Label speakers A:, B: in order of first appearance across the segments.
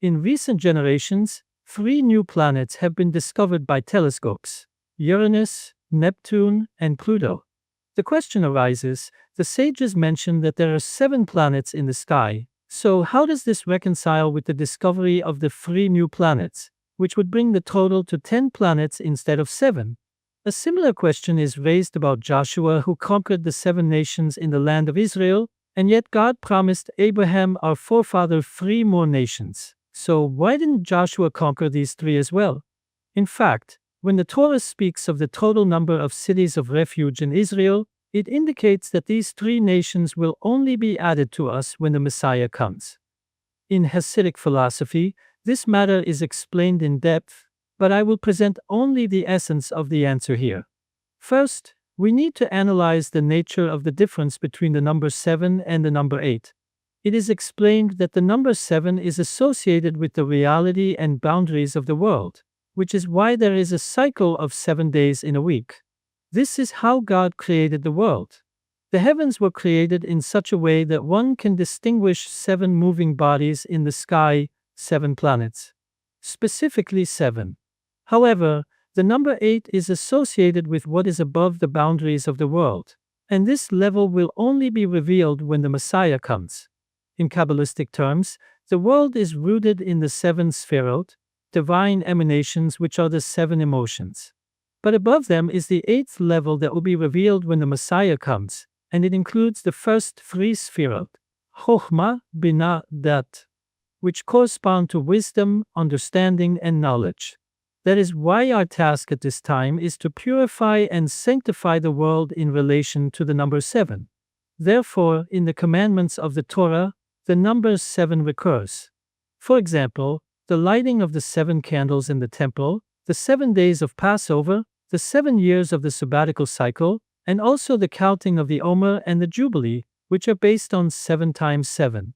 A: In recent generations, 3 new planets have been discovered by telescopes: Uranus, Neptune, and Pluto. The question arises, the sages mention that there are 7 planets in the sky, so how does this reconcile with the discovery of the 3 new planets, which would bring the total to 10 planets instead of 7? A similar question is raised about Joshua, who conquered the 7 nations in the land of Israel, and yet God promised Abraham, our forefather, 3 more nations. So why didn't Joshua conquer these 3 as well? In fact, when the Torah speaks of the total number of cities of refuge in Israel, it indicates that these 3 nations will only be added to us when the Messiah comes. In Hasidic philosophy, this matter is explained in depth, but I will present only the essence of the answer here. First, we need to analyze the nature of the difference between the number 7 and the number 8. It is explained that the number 7 is associated with the reality and boundaries of the world, which is why there is a cycle of 7 days in a week. This is how God created the world. The heavens were created in such a way that one can distinguish 7 moving bodies in the sky, 7 planets. Specifically 7. However, the number 8 is associated with what is above the boundaries of the world, and this level will only be revealed when the Messiah comes. In Kabbalistic terms, the world is rooted in the 7 sefirot, divine emanations, which are the 7 emotions. But above them is the 8th level that will be revealed when the Messiah comes, and it includes the first 3 sefirot, Chokhmah, Binah, Dat, which correspond to wisdom, understanding, and knowledge. That is why our task at this time is to purify and sanctify the world in relation to the number 7. Therefore, in the commandments of the Torah, the number 7 recurs. For example, the lighting of the 7 candles in the temple, the 7 days of Passover, the 7 years of the sabbatical cycle, and also the counting of the Omer and the Jubilee, which are based on 7 times 7.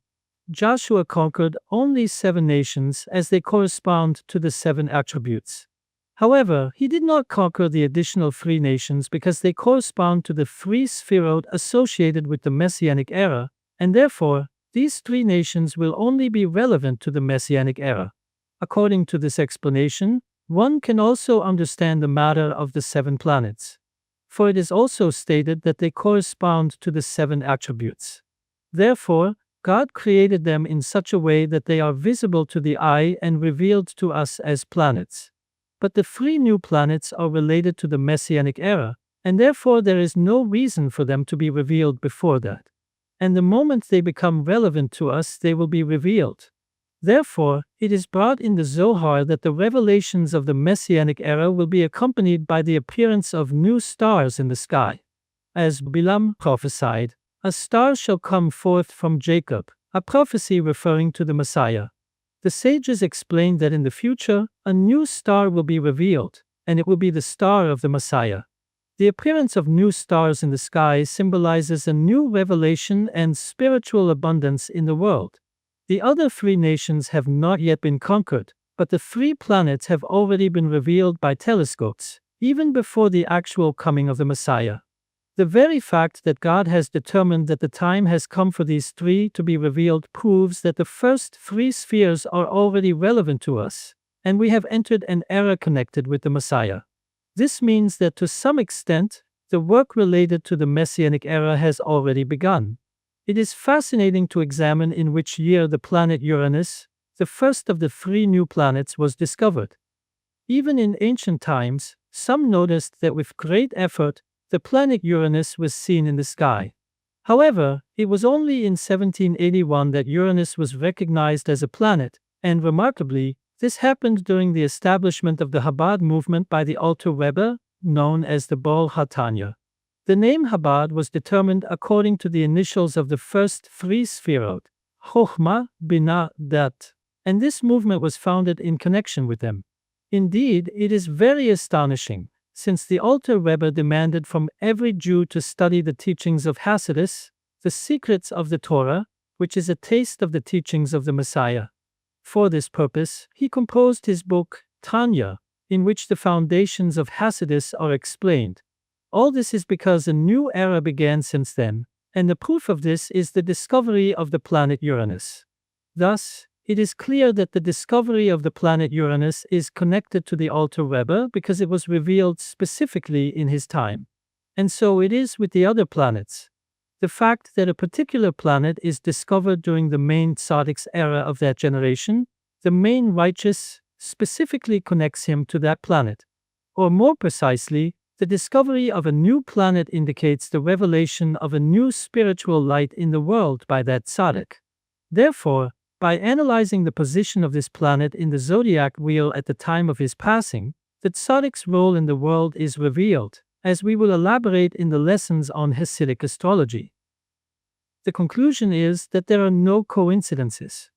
A: Joshua conquered only 7 nations as they correspond to the 7 attributes. However, he did not conquer the additional 3 nations because they correspond to the 3 sefirot associated with the Messianic era, and therefore, these 3 nations will only be relevant to the Messianic era. According to this explanation, one can also understand the matter of the 7 planets. For it is also stated that they correspond to the 7 attributes. Therefore, God created them in such a way that they are visible to the eye and revealed to us as planets. But the 3 new planets are related to the Messianic era, and therefore there is no reason for them to be revealed before that. And the moment they become relevant to us, they will be revealed. Therefore, it is brought in the Zohar that the revelations of the Messianic era will be accompanied by the appearance of new stars in the sky. As Bilam prophesied, "A star shall come forth from Jacob," a prophecy referring to the Messiah. The sages explained that in the future, a new star will be revealed, and it will be the star of the Messiah. The appearance of new stars in the sky symbolizes a new revelation and spiritual abundance in the world. The other 3 nations have not yet been conquered, but the 3 planets have already been revealed by telescopes, even before the actual coming of the Messiah. The very fact that God has determined that the time has come for these 3 to be revealed proves that the first 3 spheres are already relevant to us, and we have entered an era connected with the Messiah. This means that to some extent, the work related to the Messianic era has already begun. It is fascinating to examine in which year the planet Uranus, the first of the 3 new planets, was discovered. Even in ancient times, some noticed that with great effort, the planet Uranus was seen in the sky. However, it was only in 1781 that Uranus was recognized as a planet, and remarkably, this happened during the establishment of the Chabad movement by the Alter Rebbe, known as the Baal HaTanya. The name Chabad was determined according to the initials of the first 3 sefirot, Chokhmah, Binah, Dat, and this movement was founded in connection with them. Indeed, it is very astonishing, since the Alter Rebbe demanded from every Jew to study the teachings of Hasidus, the secrets of the Torah, which is a taste of the teachings of the Messiah. For this purpose, he composed his book, Tanya, in which the foundations of Hasidus are explained. All this is because a new era began since then, and the proof of this is the discovery of the planet Uranus. Thus, It is clear that the discovery of the planet Uranus is connected to the Alter Weber because it was revealed specifically in his time. And so it is with the other planets. The fact that a particular planet is discovered during the main Tzadik's era of that generation, the main righteous, specifically connects him to that planet. Or more precisely, the discovery of a new planet indicates the revelation of a new spiritual light in the world by that Tzadik. Therefore, by analyzing the position of this planet in the zodiac wheel at the time of his passing, the Tzadik's role in the world is revealed, as we will elaborate in the lessons on Hasidic astrology. The conclusion is that there are no coincidences.